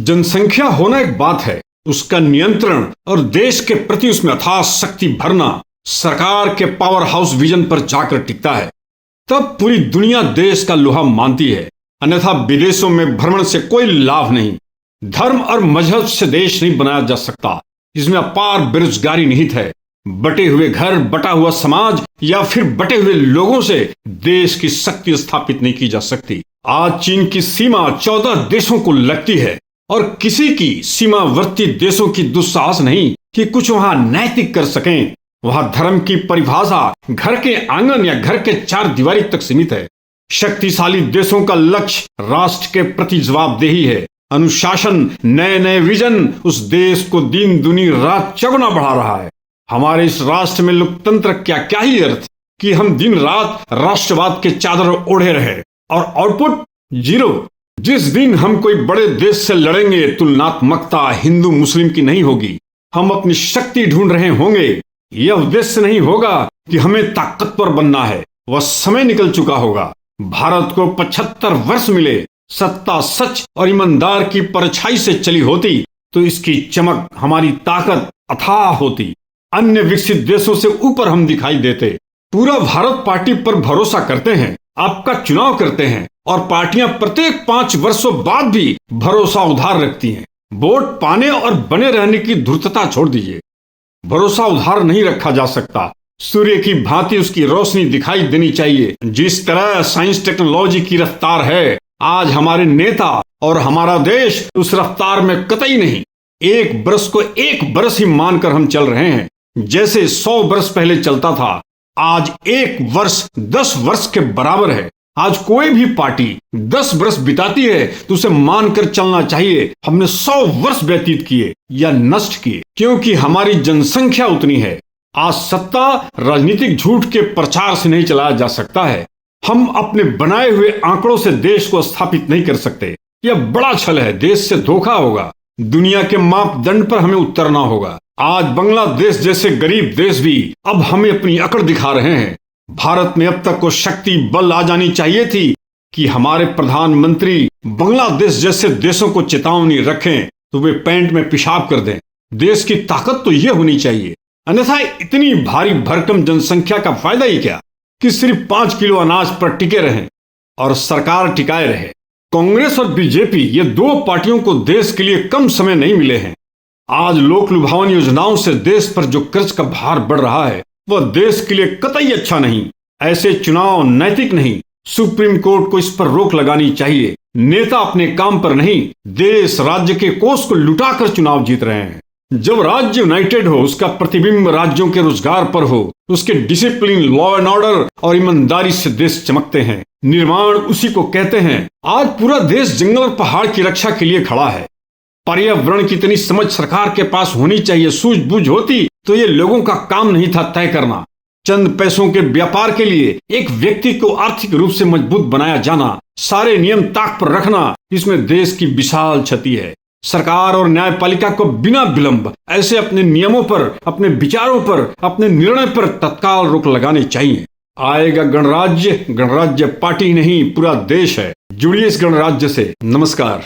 जनसंख्या होना एक बात है, उसका नियंत्रण और देश के प्रति उसमें अथाह शक्ति भरना सरकार के पावर हाउस विजन पर जाकर टिकता है। तब पूरी दुनिया देश का लोहा मानती है, अन्यथा विदेशों में भ्रमण से कोई लाभ नहीं। धर्म और मजहब से देश नहीं बनाया जा सकता, इसमें अपार बेरोजगारी निहित है। बटे हुए घर, बटा हुआ समाज या फिर बटे हुए लोगों से देश की शक्ति स्थापित नहीं की जा सकती। आज चीन की सीमा 14 देशों को लगती है और किसी की सीमावर्ती देशों की दुस्साहस नहीं कि कुछ वहां नैतिक कर सकें। वहां धर्म की परिभाषा घर के आंगन या घर के 4 दीवारी तक सीमित है। शक्तिशाली देशों का लक्ष्य राष्ट्र के प्रति जवाबदेही है। अनुशासन, नए नए विजन उस देश को दिन दुनी रात चौगुना बढ़ा रहा है। हमारे इस राष्ट्र में लोकतंत्र क्या क्या ही अर्थ कि हम दिन रात राष्ट्रवाद के चादर ओढ़े रहे और आउटपुट जीरो। जिस दिन हम कोई बड़े देश से लड़ेंगे, तुलनात्मकता हिंदू मुस्लिम की नहीं होगी। हम अपनी शक्ति ढूंढ रहे होंगे। यह उद्देश्य नहीं होगा कि हमें ताकतवर बनना है, वह समय निकल चुका होगा। भारत को 75 वर्ष मिले। सत्ता सच और ईमानदार की परछाई से चली होती तो इसकी चमक, हमारी ताकत अथाह होती। अन्य विकसित देशों से ऊपर हम दिखाई देते। पूरा भारत पार्टी पर भरोसा करते हैं, आपका चुनाव करते हैं और पार्टियां प्रत्येक 5 वर्षों बाद भी भरोसा उधार रखती हैं। वोट पाने और बने रहने की धूर्तता छोड़ दीजिए। भरोसा उधार नहीं रखा जा सकता। सूर्य की भांति उसकी रोशनी दिखाई देनी चाहिए। जिस तरह साइंस टेक्नोलॉजी की रफ्तार है, आज हमारे नेता और हमारा देश उस रफ्तार में कतई नहीं। एक बरस को एक बरस ही मानकर हम चल रहे हैं, जैसे 100 वर्ष पहले चलता था। आज एक वर्ष 10 वर्ष के बराबर है। आज कोई भी पार्टी 10 वर्ष बिताती है तो उसे मानकर चलना चाहिए हमने 100 वर्ष व्यतीत किए या नष्ट किए, क्योंकि हमारी जनसंख्या उतनी है। आज सत्ता राजनीतिक झूठ के प्रचार से नहीं चलाया जा सकता है। हम अपने बनाए हुए आंकड़ों से देश को स्थापित नहीं कर सकते। यह बड़ा छल है, देश से धोखा होगा। दुनिया के मापदंड पर हमें उतरना होगा। आज बांग्लादेश जैसे गरीब देश भी अब हमें अपनी अकड़ दिखा रहे हैं। भारत में अब तक को शक्ति बल आ जानी चाहिए थी कि हमारे प्रधानमंत्री बांग्लादेश जैसे देशों को चेतावनी रखें तो वे पैंट में पेशाब कर दें। देश की ताकत तो यह होनी चाहिए, अन्यथा इतनी भारी भरकम जनसंख्या का फायदा ही क्या कि सिर्फ 5 किलो अनाज पर टिके रहें और सरकार टिकाए रहे। कांग्रेस और बीजेपी, ये 2 पार्टियों को देश के लिए कम समय नहीं मिले हैं। आज लोक लुभावन योजनाओं से देश पर जो कर्ज का भार बढ़ रहा है, वह देश के लिए कतई अच्छा नहीं। ऐसे चुनाव नैतिक नहीं। सुप्रीम कोर्ट को इस पर रोक लगानी चाहिए। नेता अपने काम पर नहीं, देश राज्य के कोष को लुटाकर चुनाव जीत रहे हैं। जब राज्य यूनाइटेड हो, उसका प्रतिबिंब राज्यों के रोजगार पर हो, उसके डिसिप्लिन, लॉ एंड ऑर्डर और ईमानदारी से देश चमकते हैं। निर्माण उसी को कहते हैं। आज पूरा देश जंगल और पहाड़ की रक्षा के लिए खड़ा है। पर्यावरण की इतनी समझ सरकार के पास होनी चाहिए। सूझबूझ होती तो ये लोगों का काम नहीं था तय करना। चंद पैसों के व्यापार के लिए एक व्यक्ति को आर्थिक रूप से मजबूत बनाया जाना, सारे नियम ताक पर रखना, इसमें देश की विशाल क्षति है। सरकार और न्यायपालिका को बिना विलंब ऐसे अपने नियमों पर, अपने विचारों पर, अपने निर्णय पर तत्काल रोक लगानी चाहिए। आएगा गणराज्य। गणराज्य पार्टी नहीं, पूरा देश है। जुड़िए इस गणराज्य से। नमस्कार।